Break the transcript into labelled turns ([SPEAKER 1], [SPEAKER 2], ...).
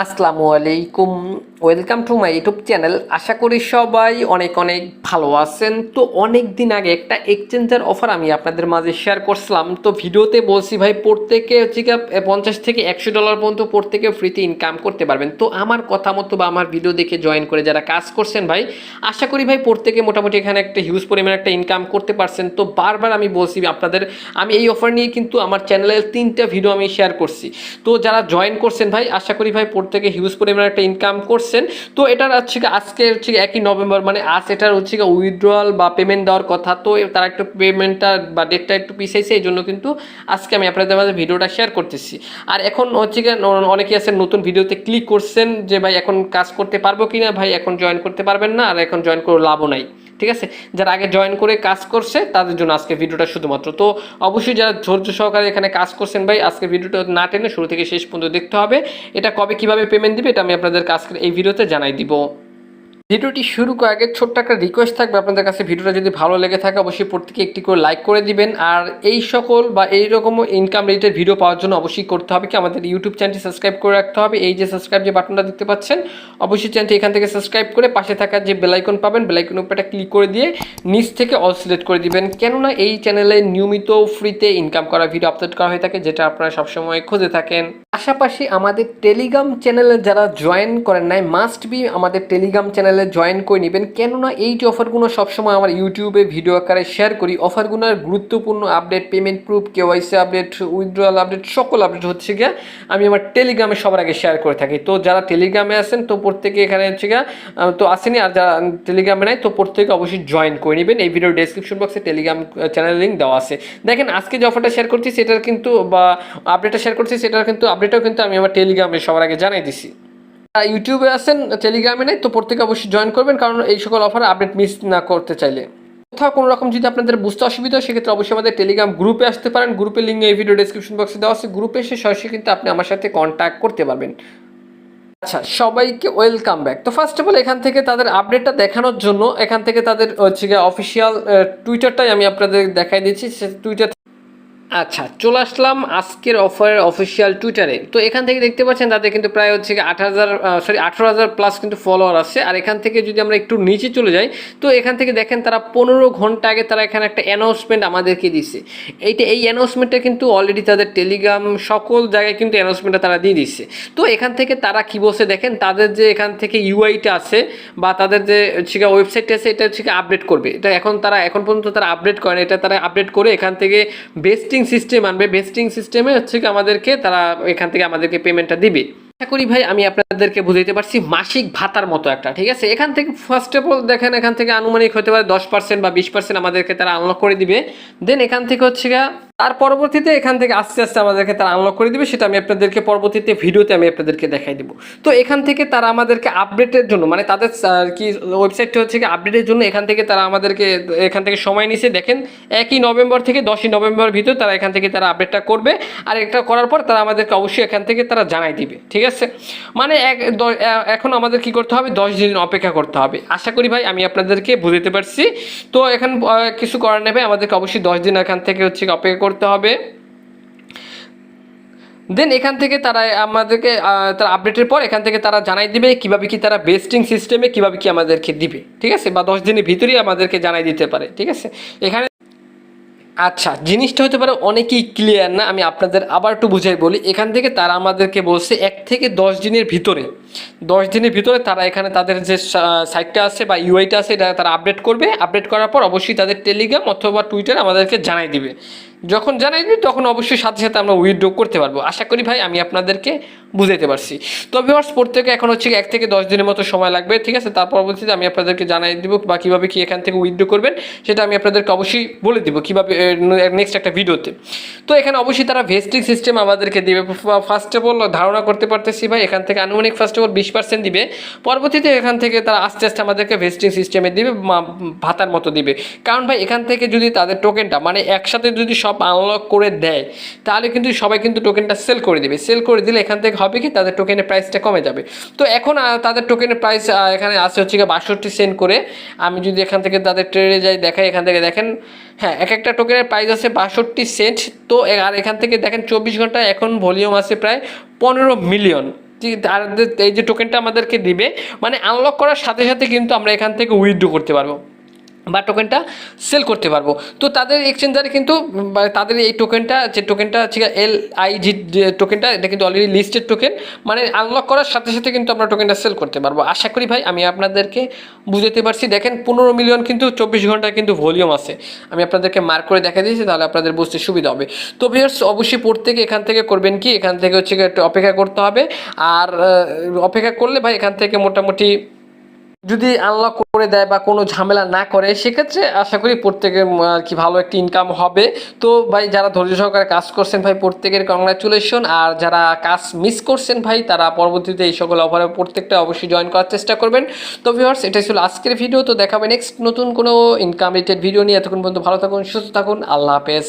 [SPEAKER 1] আসসালামু আলাইকুম, welcome to my YouTube channel. আশা করি সবাই অনেক অনেক ভালো আছেন। তো অনেক দিন আগে একটা এক্সচেঞ্জের অফার আমি আপনাদের মাঝে শেয়ার করছিলাম। তো ভিডিওতে বলছি ভাই প্রত্যেকে হচ্ছে কি $50 থেকে $100 পর্যন্ত প্রত্যেকে ফ্রিতে ইনকাম করতে পারবেন। তো আমার কথা মতো বা আমার ভিডিও দেখে জয়েন করে যারা কাজ করছেন ভাই, আশা করি ভাই প্রত্যেকে মোটামুটি এখানে একটা হিউজ পরিমাণে একটা ইনকাম করতে পারছেন। তো বারবার আমি বলছি আপনাদের, আমি এই অফার নিয়ে কিন্তু আমার চ্যানেলে 3টা ভিডিও আমি শেয়ার করছি। তো যারা জয়েন করছেন ভাই, আশা করি ভাই প্রত্যেকে হিউজ পরিমাণে একটা ইনকাম করছেন। তো এটার হচ্ছে আজকে হচ্ছে 1 নভেম্বর, মানে আজ এটার হচ্ছে উইথড্রয়াল বা পেমেন্ট দেওয়ার কথা। তো তারা একটু পেমেন্টটা বা ডেটটা একটু পিছাইছে, এই জন্য কিন্তু আজকে আমি আপনাদের মাঝে ভিডিওটা শেয়ার করতেছি। আর এখন হচ্ছে অনেকেই আছেন নতুন ভিডিওতে ক্লিক করছেন যে ভাই এখন কাজ করতে পারবো কিনা, ভাই এখন জয়েন করতে পারবেন না, আর এখন জয়েন করে লাভও নাই। ঠিক আছে, যারা আগে জয়েন করে কাজ করছে তাদের জন্য আজকে ভিডিওটা শুধুমাত্র। তো অবশ্যই যারা ধৈর্য সহকারে এখানে কাজ করছেন ভাই, আজকে ভিডিওটা না টেনে শুরু থেকে শেষ পর্যন্ত দেখতে হবে। এটা কবে কিভাবে পেমেন্ট দিবে এটা আমি আপনাদের আজকের এই ভিডিওতে জানাই দিব। ভিডিওটি শুরু করার আগে ছোট্ট একটা রিকোয়েস্ট থাকবে আপনাদের কাছে, ভিডিওটা যদি ভালো লেগে থাকে অবশ্যই প্রত্যেকে একটি করে লাইক করে দিবেন। আর এই সকল বা এইরকম ইনকাম রিলেটেড ভিডিও পাওয়ার জন্য অবশ্যই করতে হবে কি, আমাদের ইউটিউব চ্যানেলটি সাবস্ক্রাইব করে রাখতে হবে। এই যে সাবস্ক্রাইব যে বাটনটা দেখতে পাচ্ছেন, অবশ্যই চ্যানেলটি এখান থেকে সাবস্ক্রাইব করে পাশে থাকা যে বেলাইকন পাবেন, বেলাইকন উপরে ক্লিক করে দিয়ে নিচ থেকে অল সিলেক্ট করে দিবেন। কেননা এই চ্যানেলে নিয়মিত ফ্রিতে ইনকাম করা ভিডিও আপলোড করা হয়ে থাকে, যেটা আপনারা সবসময় খুঁজে থাকেন। পাশাপাশি আমাদের টেলিগ্রাম চ্যানেলে যারা জয়েন করেন নাই, মাস্ট বি আমাদের টেলিগ্রাম চ্যানেলে জয়েন করে নেবেন। কেননা এই যে অফারগুলো সবসময় আমার ইউটিউবে ভিডিও আকারে শেয়ার করি, অফারগুলোর গুরুত্বপূর্ণ update, payment proof, KYC update, withdrawal update, সকল আপডেট হচ্ছে গিয়া আমি আমার টেলিগ্রামে সবার আগে শেয়ার করে থাকি। তো যারা টেলিগ্রামে আছেন তো প্রত্যেকে এখানে হচ্ছে গিয়া তো আসেনি, আর যারা টেলিগ্রামে নাই তো প্রত্যেকে অবশ্যই জয়েন করে নেবেন। এই ভিডিওর ডেসক্রিপশন বক্সে টেলিগ্রাম চ্যানেল লিঙ্ক দেওয়া আছে। দেখেন আজকে যে অফারটা শেয়ার করছি সেটার কিন্তু বা আপডেটটা শেয়ার করছি সেটার কিন্তু আপডেটটাও কিন্তু আমি আমার টেলিগ্রামে সবার আগে জানাই দিছি। ইউটিউবে আছেন টেলিগ্রামে নেই তো প্রত্যেকে অবশ্যই জয়েন করবেন, কারণ এই সকল অফার আপডেট মিস না করতে চাইলে। কোথাও কোনো রকম যদি আপনাদের বুঝতে অসুবিধা হয় সেক্ষেত্রে অবশ্যই আমাদের টেলিগ্রাম গ্রুপে আসতে পারেন। গ্রুপের লিঙ্ক এই ভিডিও ডেসক্রিপশন বক্সে দেওয়া আছে। গ্রুপে এসে সরাসরি কিন্তু আপনি আমার সাথে কন্ট্যাক্ট করতে পারবেন। আচ্ছা, সবাইকে ওয়েলকাম ব্যাক। তো ফার্স্ট অফ অল এখান থেকে তাদের আপডেটটা দেখানোর জন্য এখান থেকে তাদের হচ্ছে অফিসিয়াল টুইটারটাই আমি আপনাদের দেখাই দিচ্ছি। সে টুইটার আচ্ছা, চলে আসলাম আজকের অফারের অফিসিয়াল টুইটারে। তো এখান থেকে দেখতে পাচ্ছেন তাদের কিন্তু প্রায় হচ্ছে 18,000 প্লাস কিন্তু ফলোয়ার আছে। আর এখান থেকে যদি আমরা একটু নিচে চলে যাই তো এখান থেকে দেখেন তারা 15 ঘন্টা আগে তারা এখানে একটা অ্যানাউন্সমেন্ট আমাদেরকে দিচ্ছে। এই অ্যানাউন্সমেন্টটা কিন্তু অলরেডি তাদের টেলিগ্রাম সকল জায়গায় কিন্তু অ্যানাউন্সমেন্টটা তারা দিয়ে দিচ্ছে। তো এখান থেকে তারা কী বলছে দেখেন, তাদের যে এখান থেকে ইউআইটা আছে বা তাদের যে হচ্ছে ওয়েবসাইটটা আছে এটা হচ্ছে আপডেট করবে। এটা এখন পর্যন্ত তারা আপডেট করেন, এটা তারা আপডেট করে এখান থেকে বেস্টিং সিস্টেম আনবে। বেস্টিং সিস্টেমে হচ্ছে কি আমাদেরকে তারা এখান থেকে আমাদেরকে পেমেন্টটা দিবে। আশা করি ভাই আমি আপনাদেরকে বুঝাইতে পারছি, মাসিক ভাতার মতো একটা। ঠিক আছে, এখান থেকে ফার্স্ট অফ অল দেখেন এখান থেকে আনুমানিক হতে পারে 10% বা 20% আমাদেরকে তারা আনলক করে দিবে। দেন এখান থেকে হচ্ছে গা তার পরবর্তীতে এখান থেকে আস্তে আস্তে আমাদেরকে তারা আনলক করে দিবে, সেটা আমি আপনাদেরকে পরবর্তীতে ভিডিওতে আমি আপনাদেরকে দেখাই দিব। তো এখান থেকে তারা আমাদেরকে আপডেটের জন্য, মানে তাদের কি ওয়েবসাইটটা হচ্ছে কি আপডেটের জন্য এখান থেকে তারা আমাদেরকে এখান থেকে সময় নিছে। দেখেন 1 নভেম্বর থেকে 10 নভেম্বর ভিতর তারা এখান থেকে তারা আপডেটটা করবে। আর এটা করার পর তারা আমাদেরকে অবশ্যই এখান থেকে তারা জানাই দিবে। ঠিক আছে, মানে এখন আমাদের কি করতে হবে, 10 দিন অপেক্ষা করতে হবে। আশা করি ভাই আমি আপনাদেরকে বুঝাতে পারছি। তো এখন কিছু করার নেই ভাই, আমাদেরকে অবশ্যই 10 দিন এখান থেকে হচ্ছে অপেক্ষা করতে হবে। দেন এখান থেকে তারা আমাদেরকে তারা আপডেটের পর এখান থেকে তারা জানাই দিবে কীভাবে কি তারা বেস্টিং সিস্টেমে কীভাবে কি আমাদেরকে দিবে। ঠিক আছে, বা 10 দিনের ভিতরেই আমাদেরকে জানাই দিতে পারে। ঠিক আছে, এখানে আচ্ছা জিনিসটা হতে পারে অনেকেই ক্লিয়ার না, আমি আপনাদের আবার একটু বুঝাই বলি। এখান থেকে তারা আমাদেরকে বলছে 1 থেকে 10 দিনের ভিতরে, 10 দিনের ভিতরে তারা এখানে তাদের যে সাইটটা আছে বা ইউআইটা আছে এটা তারা আপডেট করবে। আপডেট করার পর অবশ্যই তাদের টেলিগ্রাম অথবা টুইটার আমাদেরকে জানাই দিবে। যখন জানাই দিবে তখন অবশ্যই সাথে সাথে আমরা উইথড্র করতে পারবো। আশা করি ভাই আমি আপনাদেরকে বুঝাইতে পারছি। তো ভিউয়ার্স প্রত্যেকে এখন হচ্ছে 1 থেকে 10 দিনের মতো সময় লাগবে। ঠিক আছে, তার পরবর্তীতে আমি আপনাদেরকে জানাই দিব বা কীভাবে কি এখান থেকে উইথড্র করবেন সেটা আমি আপনাদেরকে অবশ্যই বলে দিব কীভাবে নেক্সট একটা ভিডিওতে। তো এখানে অবশ্যই তারা ভেস্টিং সিস্টেম আমাদেরকে দিবে। ফার্স্ট অফ অল ধারণা করতে পারতেছি ভাই এখান থেকে আনুমানিক ফার্স্ট অফ অল 20% দিবে। পরবর্তীতে এখান থেকে তারা আস্তে আস্তে আমাদেরকে ভেস্টিং সিস্টেমে দিবে, ভাতার মতো দিবে। কারণ ভাই এখান থেকে যদি তাদের টোকেনটা মানে একসাথে যদি সব আনলক করে দেয় তাহলে কিন্তু সবাই কিন্তু টোকেনটা সেল করে দিবে। সেল করে দিলে এখান থেকে হবে কি তাদের টোকেনের প্রাইসটা কমে যাবে। তো এখন তাদের টোকেনের প্রাইস এখানে আসে হচ্ছে 62 সেন্ট করে। আমি যদি এখান থেকে তাদের ট্রেডে যাই দেখাই, এখান থেকে দেখেন হ্যাঁ এক একটা টোকেনের প্রাইস আছে 62 সেন্ট। তো আর এখান থেকে দেখেন 24 ঘন্টা এখন ভলিউম আছে প্রায় 15 মিলিয়ন। আর এই যে টোকেনটা আমাদেরকে দিবে, মানে আনলক করার সাথে সাথে কিন্তু আমরা এখান থেকে উইথড্র করতে পারবো বা টোকেনটা সেল করতে পারবো। তো তাদের এক্সচেঞ্জারে কিন্তু তাদের এই টোকেনটা যে টোকেনটা হচ্ছে LIG যে টোকেনটা, এটা কিন্তু অলরেডি লিস্টেড টোকেন, মানে আনলক করার সাথে সাথে কিন্তু আমরা টোকেনটা সেল করতে পারবো। আশা করি ভাই আমি আপনাদেরকে বুঝাতে পারছি। দেখেন 15 মিলিয়ন কিন্তু 24 ঘন্টায় কিন্তু ভলিউম আছে, আমি আপনাদেরকে মার্ক করে দেখা দিয়েছি, তাহলে আপনাদের বুঝতে সুবিধা হবে। তো ভিউয়ার্স অবশ্যই প্রত্যেকে এখান থেকে করবেন কি, এখান থেকে হচ্ছে একটু অপেক্ষা করতে হবে। আর অপেক্ষা করলে ভাই এখান থেকে মোটামুটি যদি আনলক করে দেয় বা কোনো ঝামেলা না করে, সেক্ষেত্রে আশা করি প্রত্যেকের আর কি ভালো একটি ইনকাম হবে। তো ভাই যারা ধৈর্য সহকারে কাজ করছেন ভাই প্রত্যেকের কংগ্রাচুলেশন, আর যারা কাজ মিস করছেন ভাই তারা পরবর্তীতে এই সকল অফারে প্রত্যেকটা অবশ্যই জয়েন করার চেষ্টা করবেন। তো ভিউয়ার্স এটাই ছিল আজকের ভিডিও, তো দেখাবে নেক্সট নতুন কোনো ইনকাম রিলেটেড ভিডিও নিয়ে। এতক্ষণ পর্যন্ত ভালো থাকুন, সুস্থ থাকুন, আল্লাহ হাফেজ।